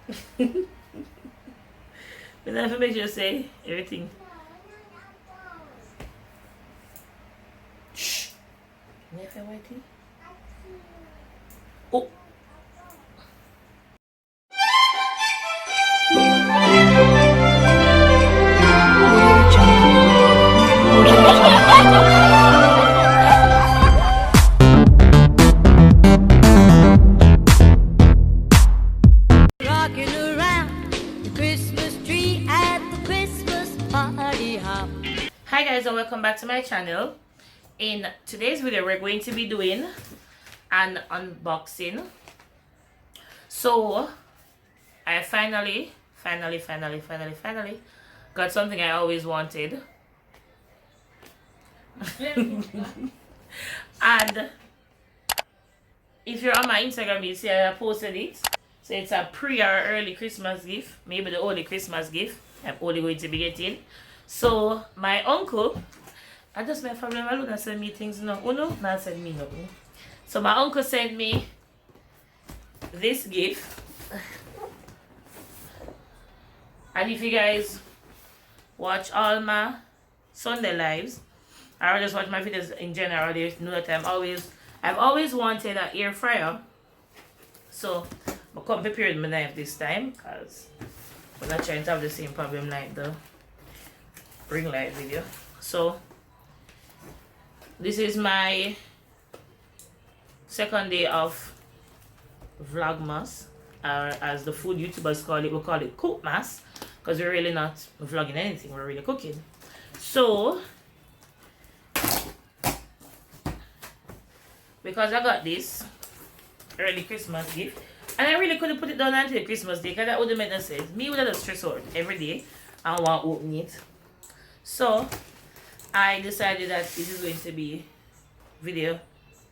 But then to make sure say everything. Shh. Never waiting. Oh. Rocking around the Christmas tree at the Christmas party hop. Hi guys, and welcome back to my channel. In today's video we're going to be doing an unboxing. So I finally got something I always wanted. And if you're on my Instagram, you see I posted it. So it's a pre or early Christmas gift, maybe the only Christmas gift I'm only going to be getting. So my uncle, I just my family alone send me things no. Oh no, not send me nothing. So my uncle sent me this gift. And if you guys watch all my Sunday lives, or just watch my videos in general, you know that I've always wanted an air fryer. So I come prepared my knife this time because we're not trying to have the same problem like the ring light video. So this is my second day of Vlogmas, or as the food YouTubers call it, we call it Cookmas, because we're really not vlogging anything, we're really cooking. So because I got this early Christmas gift, and I really couldn't put it down until Christmas day because that would have made no sense. Me would have just stressed out every day and want to open it. So I decided that this is going to be video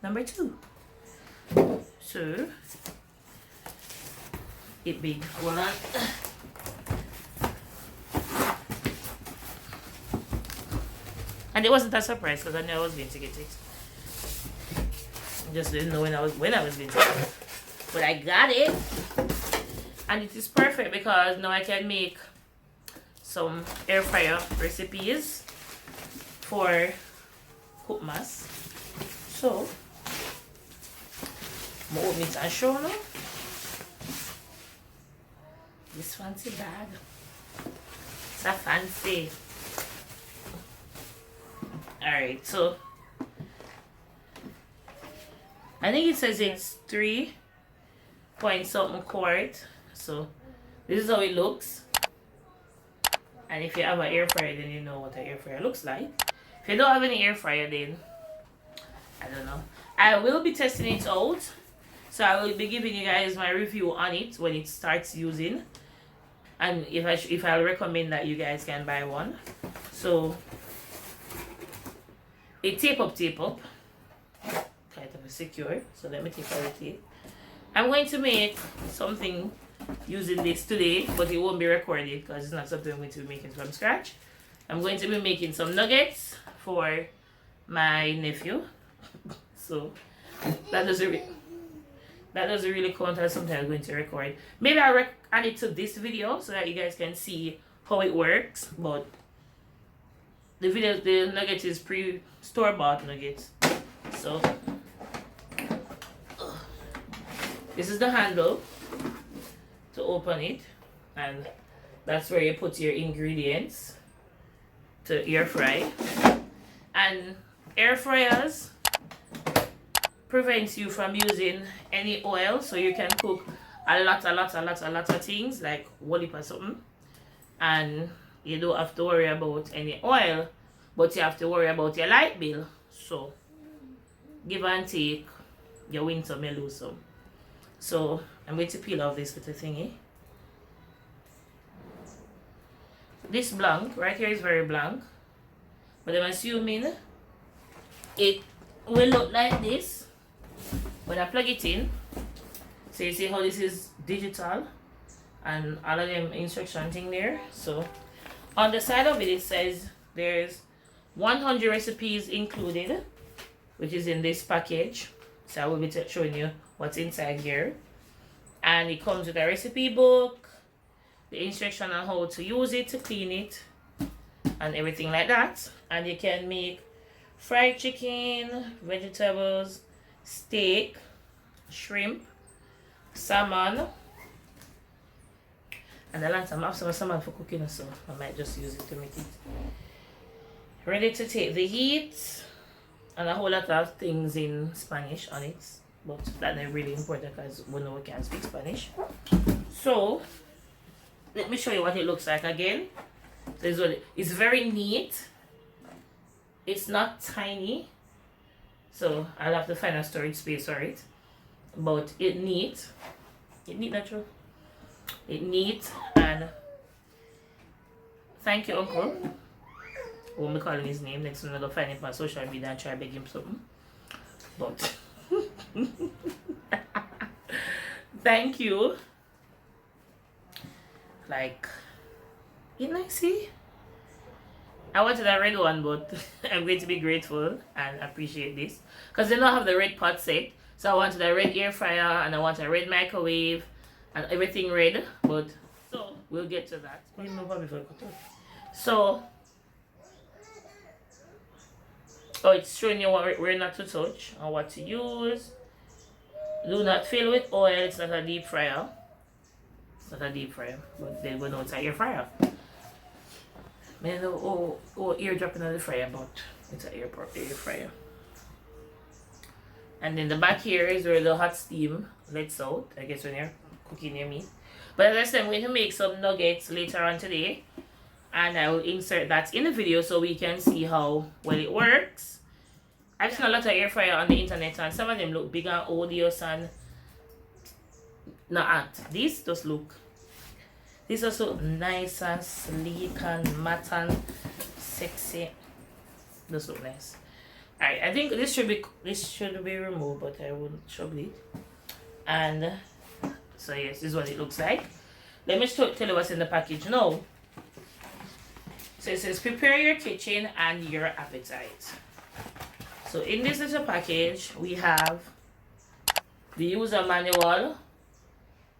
number 2. So it big. Hold on. And it wasn't a surprise because I knew I was going to get it. I just didn't know when I was going to get it. But I got it. And it is perfect because now I can make some air fryer recipes for Cookmas. So I'm gonna open it and show you this fancy bag. It's a fancy. Alright, so I think it says it's 3 point something quart. So this is how it looks. And if you have an air fryer, then you know what an air fryer looks like. If you don't have any air fryer, then I don't know. I will be testing it out. So I will be giving you guys my review on it when it starts using. And if I'll recommend that you guys can buy one. So it tape up. Kind of secure. So let me take out the tape. I'm going to make something using this today, but it won't be recorded because it's not something I'm going to be making from scratch. I'm going to be making some nuggets for my nephew. So that doesn't really count as something I'm going to record. Maybe I'll add it to this video so that you guys can see how it works. But the nugget is store-bought nuggets. So this is the handle to open it, and that's where you put your ingredients to air fry. And air fryers prevents you from using any oil, so you can cook a lot of things like whole heap or something, and you don't have to worry about any oil, but you have to worry about your light bill. So give and take, you win some, you lose some. So I'm going to peel off this little thingy. This blank right here is very blank, but I'm assuming it will look like this when I plug it in. So you see how this is digital and all of them instruction thing there. So on the side of it, it says there's 100 recipes included, which is in this package. So I will be showing you what's inside here. And it comes with a recipe book, the instruction on how to use it, to clean it, and everything like that. And you can make fried chicken, vegetables, steak, shrimp, salmon. And the last time I have some salmon for cooking, so I might just use it to make it ready to take the heat. And a whole lot of things in Spanish on it, but that's not really important because we know we can't speak Spanish. So let me show you what it looks like again. So it's very neat. It's not tiny, so I'll have to find a storage space for it. But it neat. It neat, natural. It neat, and thank you, Uncle. Won't be calling his name. Next time I'm gonna find him on social media and try to beg him something. But thank you. Like, you know, see? I wanted a red one, but I'm going to be grateful and appreciate this. Because they don't have the red pot set. So I wanted a red air fryer and I want a red microwave and everything red. But so we'll get to that. So it's showing you where not to touch and what to use. Do not fill with oil. It's not a deep fryer. It's not a deep fryer, but they will know it's an air fryer. Man, ear dropping on the fryer, but it's an air fryer. And then the back here is where the hot steam lets out, I guess, when you're cooking your meat. But as I said, I'm going to make some nuggets later on today, and I will insert that in the video so we can see how well it works. I've seen a lot of air fryer on the internet, and some of them look big and odious and not. These just look. These are so nice and sleek and matte and sexy. Those look nice. Alright, I think this should be removed, but I won't show it. And so yes, this is what it looks like. Let me tell you what's in the package now. So it says prepare your kitchen and your appetite. So in this little package we have the user manual.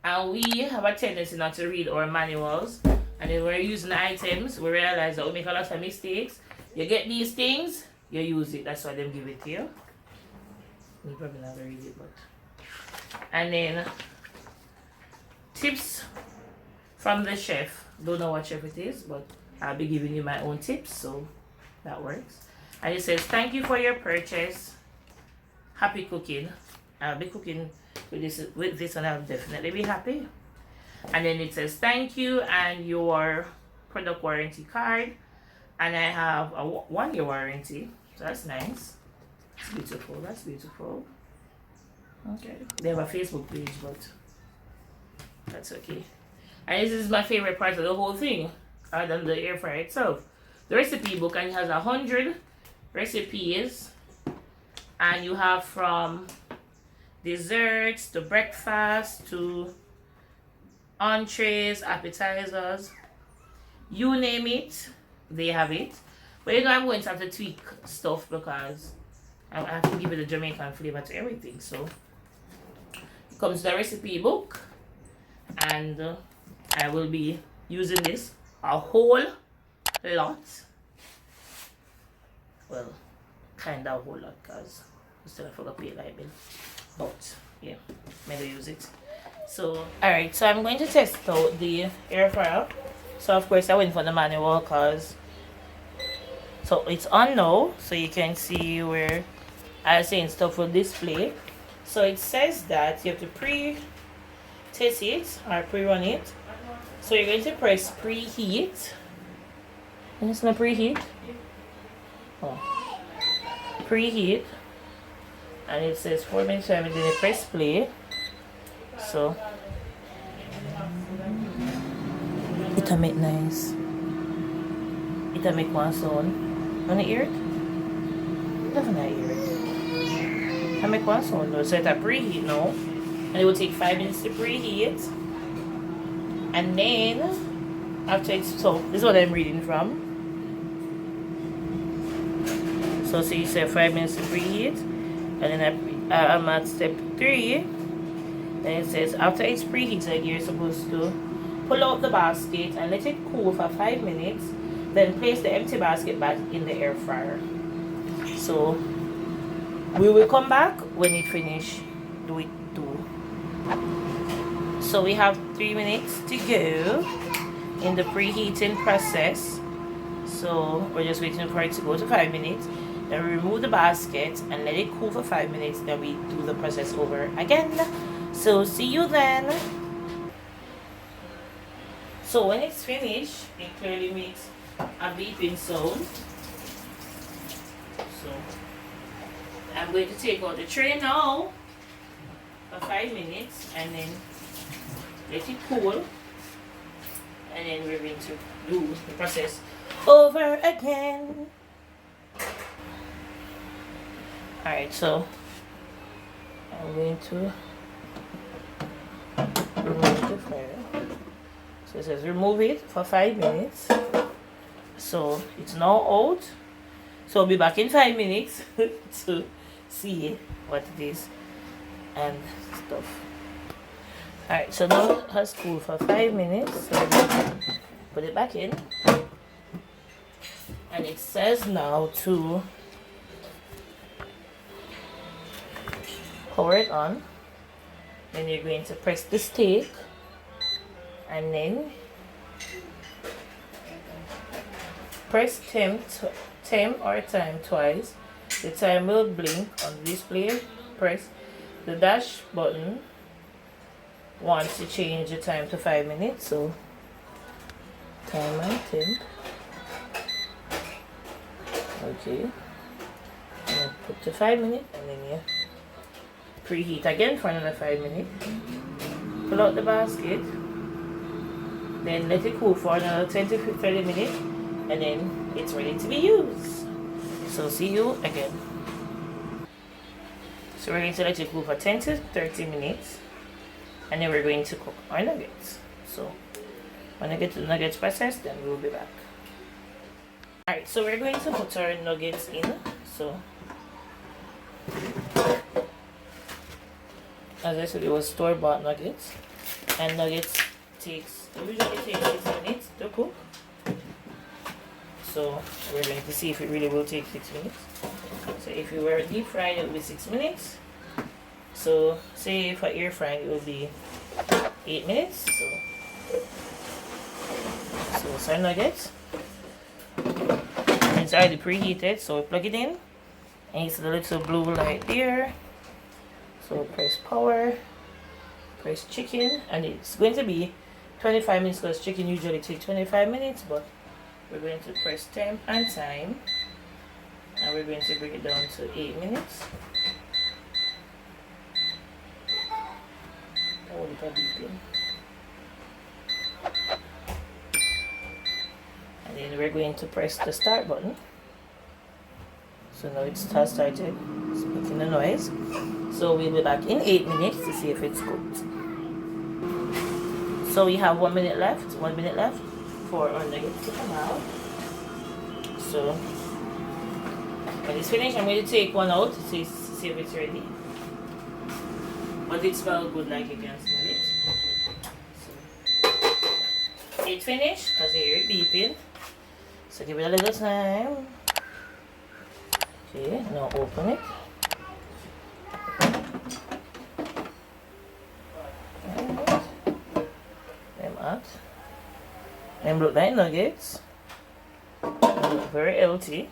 And we have a tendency not to read our manuals. And then we're using the items, we realize that we make a lot of mistakes. You get these things, you use it. That's why they give it to you. You probably never read it, but. And then tips from the chef. Don't know what chef it is, but I'll be giving you my own tips, so that works. And it says, thank you for your purchase. Happy cooking. I'll be cooking with this and I'll definitely be happy. And then it says thank you and your product warranty card, and I have a 1 year warranty, so that's nice. It's beautiful. That's beautiful. Okay, they have a Facebook page, but that's okay. And this is my favorite part of the whole thing, other than the air fryer itself, the recipe book. And it has 100 recipes, and you have from desserts to breakfast to entrees, appetizers, you name it, they have it. But you know, I'm going to have to tweak stuff because I have to give it a Jamaican flavor to everything. So it comes to the recipe book, and I will be using this a whole lot. Well, kind of a whole lot, because I still forgot to pay light bill. But yeah, maybe use it. So alright, so I'm going to test out the air fryer. So of course I went for the manual because so it's on now, so you can see where I was saying stuff will display. So it says that you have to pre-test it or pre-run it. So you're going to press preheat. And it's not preheat. Oh, preheat. And it says 4 minutes time, and then you press play. So it'll make nice. It'll make one sound. Wanna hear it? Definitely hear it. It'll make one sound though. So it'll preheat now. And it will take 5 minutes to preheat. And then after it's so this is what I'm reading from. So see, you say 5 minutes to preheat. And then I'm at step 3, and it says after it's preheated, you're supposed to Pull out the basket and let it cool for 5 minutes. Then place the empty basket back in the air fryer. So we will come back when it finish. Do it too. So we have 3 minutes to go in the preheating process. So we're just waiting for it to go to 5 minutes. Then we remove the basket and let it cool for 5 minutes. Then we do the process over again. So see you then. So when it's finished, it clearly makes a beeping sound. So I'm going to take out the tray now for 5 minutes and then let it cool. And then we're going to do the process over again. Alright, so I'm going to remove the fire. So it says remove it for 5 minutes. So it's now out. So I'll be back in 5 minutes to see what it is and stuff. Alright, so now it has cooled for 5 minutes. So put it back in. And it says now to power it on. Then you're going to press the steak and then press temp or time twice. The time will blink on the display. Press the dash button once to change the time to 5 minutes. So time and temp. Okay. And put to 5 minutes and then you preheat again for another 5 minutes. Pull out the basket. Then let it cool for another 10 to 30 minutes. And then it's ready to be used. So see you again. So we're going to let it cool for 10 to 30 minutes. And then we're going to cook our nuggets. So when I get to the nuggets process, then we'll be back. Alright, so we're going to put our nuggets in. So as I said, it was store-bought nuggets. And nuggets usually takes 6 minutes to cook. So we're going to see if it really will take 6 minutes. So if you were deep fried, it will be 6 minutes. So say for air frying, it will be 8 minutes. So some nuggets. It's already preheated, so plug it in. And it's the little blue light there. So press power, press chicken, and it's going to be 25 minutes because chicken usually takes 25 minutes, but we're going to press temp and time, and we're going to bring it down to 8 minutes. Hold it a beeping. And then we're going to press the start button. So now it has started, it's making a noise. So we'll be back in 8 minutes to see if it's cooked. So we have 1 minute left, for our nuggets to come out. So when it's finished, I'm going to take one out to see if it's ready. But it smells good, like you can smell it. So it's finished because I hear it beeping. So give it a little time. Okay, now open it. Them out. Them look like nuggets. They look very healthy.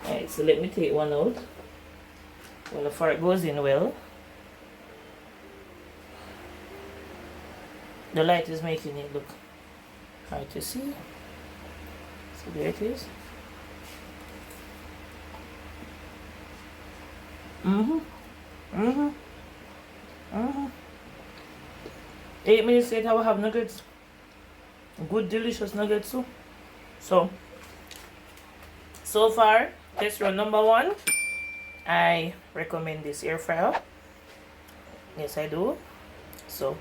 Alright, so let me take one out. Well, the fork goes in well. The light is making it look hard to see. So there it is. 8 minutes later, I will have nuggets. Good, delicious nuggets too. So far, test run number 1. I recommend this air fryer. Yes, I do. So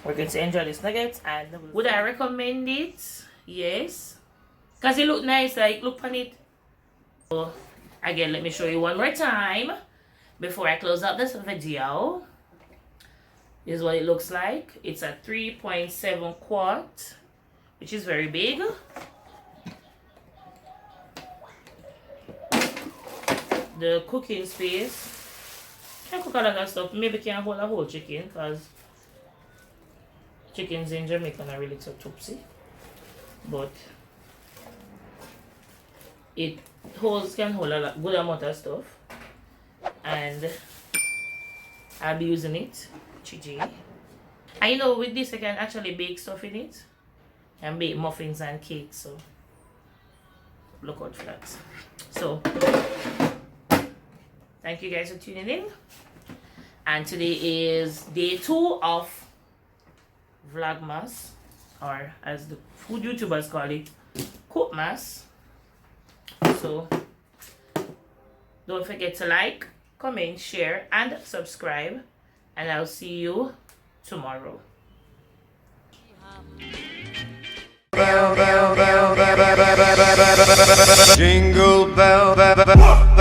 we're going to enjoy this nuggets. And would I recommend it? Yes, because it look nice. Like, look on it. So again, let me show you one more time before I close out this video. This is what it looks like. It's a 3.7 quart, which is very big. The cooking space can cook a lot of stuff. Maybe can hold a whole chicken because chickens in Jamaica are really so toopsy. But it can hold a good amount of stuff. And I'll be using it. GG. And you know, with this I can actually bake stuff in it. And bake muffins and cakes, so look out for that. So thank you guys for tuning in. And today is day 2 of Vlogmas, or as the food YouTubers call it, Cookmas. So don't forget to like, comment, share, and subscribe. And I'll see you tomorrow. Jingle bell, bell, bell, bell.